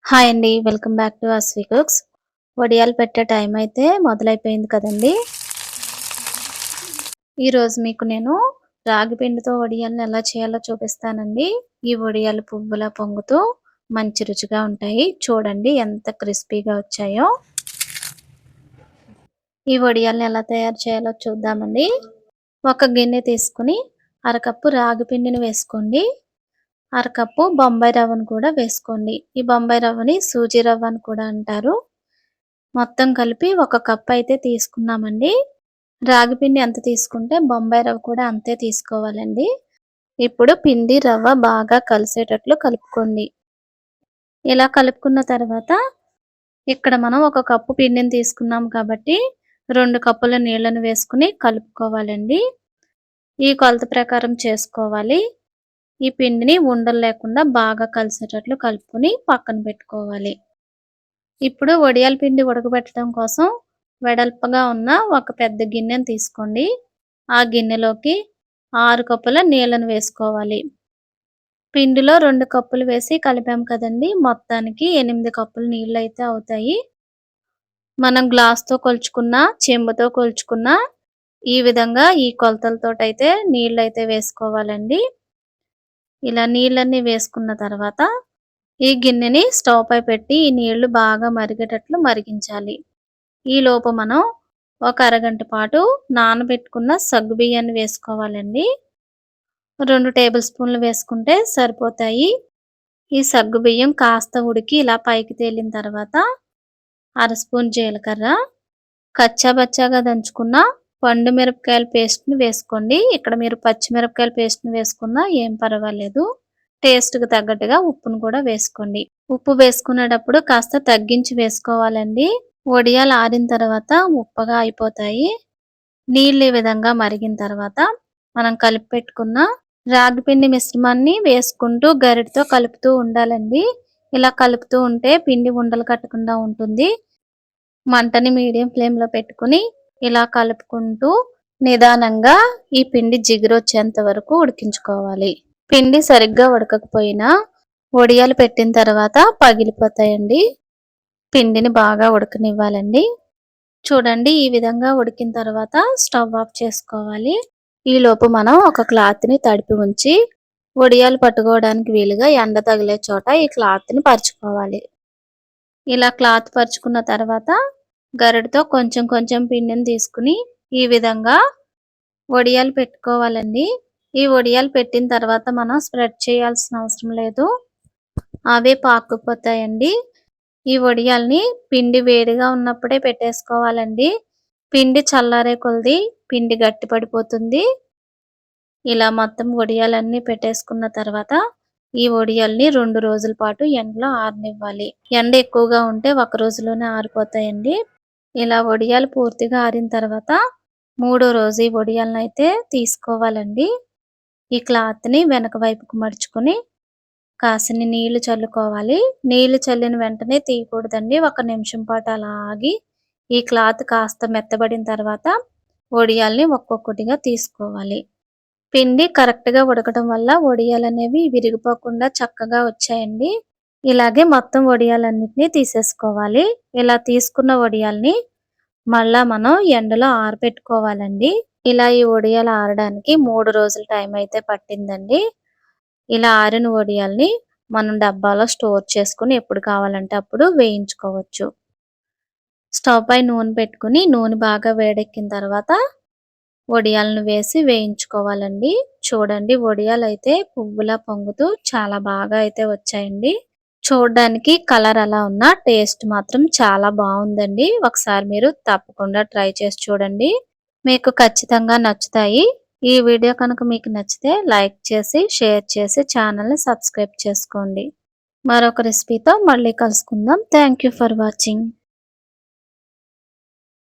Hi అండి. Welcome back to Aswi cooks. వడియాలు పెట్టే టైం అయితే మొదలైపోయింది కదండీ! ఈరోజు మీకు నేను రాగి పిండితో వడియాలను ఎలా చేయాలో చూపిస్తానండి. ఈ వడియాలు పువ్వులా పొంగుతూ మంచి రుచిగా ఉంటాయి. చూడండి ఎంత క్రిస్పీగా వచ్చాయో. ఈ వడియాలను ఎలా తయారు చేయాలో చూద్దామండి. ఒక గిన్నె తీసుకొని అరకప్పు రాగి పిండిని వేసుకోండి. అరకప్పు బొంబాయి రవ్వను కూడా వేసుకోండి. ఈ బొంబాయి రవ్వని సూజీ రవ్వ అని కూడా అంటారు. మొత్తం కలిపి ఒక కప్ అయితే తీసుకున్నామండి. రాగి పిండి ఎంత తీసుకుంటే బొంబాయి రవ్వ కూడా అంతే తీసుకోవాలండి. ఇప్పుడు పిండి రవ్వ బాగా కలిసేటట్లు కలుపుకోండి. ఇలా కలుపుకున్న తర్వాత ఇక్కడ మనం ఒక కప్పు పిండిని తీసుకున్నాం కాబట్టి 2 కప్పుల నీళ్ళను వేసుకుని కలుపుకోవాలండి. ఈ కొలత ప్రకారం చేసుకోవాలి. ఈ పిండిని ఉండలు లేకుండా బాగా కలిసేటట్లు కలుపుకొని పక్కన పెట్టుకోవాలి. ఇప్పుడు వడియాల పిండి ఉడకబెట్టడం కోసం వెడల్పుగా ఉన్న ఒక పెద్ద గిన్నెను తీసుకోండి. ఆ గిన్నెలోకి 6 కప్పుల నీళ్ళను వేసుకోవాలి. పిండిలో 2 కప్పులు వేసి కలిపాం కదండి, మొత్తానికి 8 కప్పులు నీళ్ళు అయితే అవుతాయి. మనం గ్లాస్తో కొలుచుకున్న, చెంబుతో కొలుచుకున్న ఈ విధంగా ఈ కొలతలతోటైతే నీళ్ళు అయితే వేసుకోవాలండి. ఇలా నీళ్ళన్నీ వేసుకున్న తర్వాత ఈ గిన్నెని స్టవ్ పై పెట్టి ఈ నీళ్లు బాగా మరిగేటట్లు మరిగించాలి. ఈలోపు మనం ఒక అరగంట పాటు నానబెట్టుకున్న సగ్గుబియ్యాన్ని వేసుకోవాలండి. 2 టేబుల్ స్పూన్లు వేసుకుంటే సరిపోతాయి. ఈ సగ్గుబియ్యం కాస్త ఉడికి ఇలా పైకి తేలిన తర్వాత అర స్పూన్ జీలకర్ర, కచ్చాబచ్చాగా దంచుకున్న పండు మిరపకాయల పేస్ట్‌ని వేసుకోండి. ఇక్కడ మీరు పచ్చిమిరపకాయల పేస్ట్‌ని వేసుకున్నా ఏం పర్వాలేదు. టేస్ట్‌కి తగ్గట్టుగా ఉప్పును కూడా వేసుకోండి. ఉప్పు వేసుకునేటప్పుడు కాస్త తగ్గించి వేసుకోవాలండి. వడియాలు ఆరిన తర్వాత ఉప్పగా అయిపోతాయి. నీళ్ళు ఈ విధంగా మరిగిన తర్వాత మనం కలిపి పెట్టుకున్న రాగి పిండి మిశ్రమాన్ని వేసుకుంటూ గరిటెతో కలుపుతూ ఉండాలండి. ఇలా కలుపుతూ ఉంటే పిండి ఉండలు కట్టకుండా ఉంటుంది. మంటని మీడియం ఫ్లేమ్‌లో పెట్టుకుని ఇలా కలుపుకుంటూ నిదానంగా ఈ పిండి జిగురొచ్చేంత వరకు ఉడికించుకోవాలి. పిండి సరిగ్గా ఉడకకపోయినా వడియాలు పెట్టిన తర్వాత పగిలిపోతాయండి. పిండిని బాగా ఉడకనివ్వాలండి. చూడండి ఈ విధంగా ఉడికిన తర్వాత స్టవ్ ఆఫ్ చేసుకోవాలి. ఈలోపు మనం ఒక క్లాత్‌ని తడిపి ఉంచి వడియాలు పట్టుకోవడానికి వీలుగా ఎండ తగిలే చోట ఈ క్లాత్‌ని పరుచుకోవాలి. ఇలా క్లాత్ పరుచుకున్న తర్వాత గరిటెతో కొంచెం కొంచెం పిండిని తీసుకుని ఈ విధంగా వడియాలు పెట్టుకోవాలండి. ఈ వడియాలు పెట్టిన తర్వాత మనం స్ప్రెడ్ చేయాల్సిన అవసరం లేదు. అవే పాకుకుపోతాయండి. ఈ వడియాల్ని పిండి వేడిగా ఉన్నప్పుడే పెట్టేసుకోవాలండి. పిండి చల్లారే కొలది పిండి గట్టి పడిపోతుంది. ఇలా మొత్తం వడియాలన్నీ పెట్టేసుకున్న తర్వాత ఈ వడియాల్ని 2 రోజుల పాటు ఎండలో ఆరనివ్వాలి. ఎండ ఎక్కువగా ఉంటే ఒక రోజులోనే ఆరిపోతాయండి. ఇలా వడియాలు పూర్తిగా ఆరిన తర్వాత మూడో రోజు ఈ వడియాలను అయితే తీసుకోవాలండి. ఈ క్లాత్‌ని వెనక వైపుకు మడుచుకొని కాసిన్ని నీళ్లు చల్లుకోవాలి. నీళ్లు చల్లిన వెంటనే తీయకూడదండి. ఒక నిమిషం పాటు అలా ఆగి ఈ క్లాత్ కాస్త మెత్తబడిన తర్వాత వడియాల్ని ఒక్కొక్కటిగా తీసుకోవాలి. పిండి కరెక్ట్‌గా ఉడకడం వల్ల వడియాలనేవి విరిగిపోకుండా చక్కగా వచ్చాయండి. ఇలాగే మొత్తం వడియాలన్నిటిని తీసేసుకోవాలి. ఇలా తీసుకున్న వడియాల్ని మళ్ళా మనం ఎండలో ఆరబెట్టుకోవాలండి. ఇలా ఈ వడియాలు ఆరడానికి 3 రోజుల టైం అయితే పట్టిందండి. ఇలా ఆరిన వడియాల్ని మనం డబ్బాలో స్టోర్ చేసుకొని ఎప్పుడు కావాలంటే అప్పుడు వేయించుకోవచ్చు. స్టవ్ పై నూనె పెట్టుకుని నూనె బాగా వేడెక్కిన తర్వాత వడియాలను వేసి వేయించుకోవాలండి. చూడండి వడియాలైతే పువ్వులా పొంగుతూ చాలా బాగా అయితే వచ్చాయండి. చూడడానికి కలర్ అలా ఉన్నా టేస్ట్ మాత్రం చాలా బాగుందండి. ఒకసారి మీరు తప్పకుండా ట్రై చేసి చూడండి. మీకు ఖచ్చితంగా నచ్చుతాయి. ఈ వీడియో కనుక మీకు నచ్చితే లైక్ చేసి, షేర్ చేసి ఛానల్‌ని సబ్స్క్రైబ్ చేసుకోండి. మరొక రెసిపీతో మళ్ళీ కలుసుకుందాం. Thank you for watching.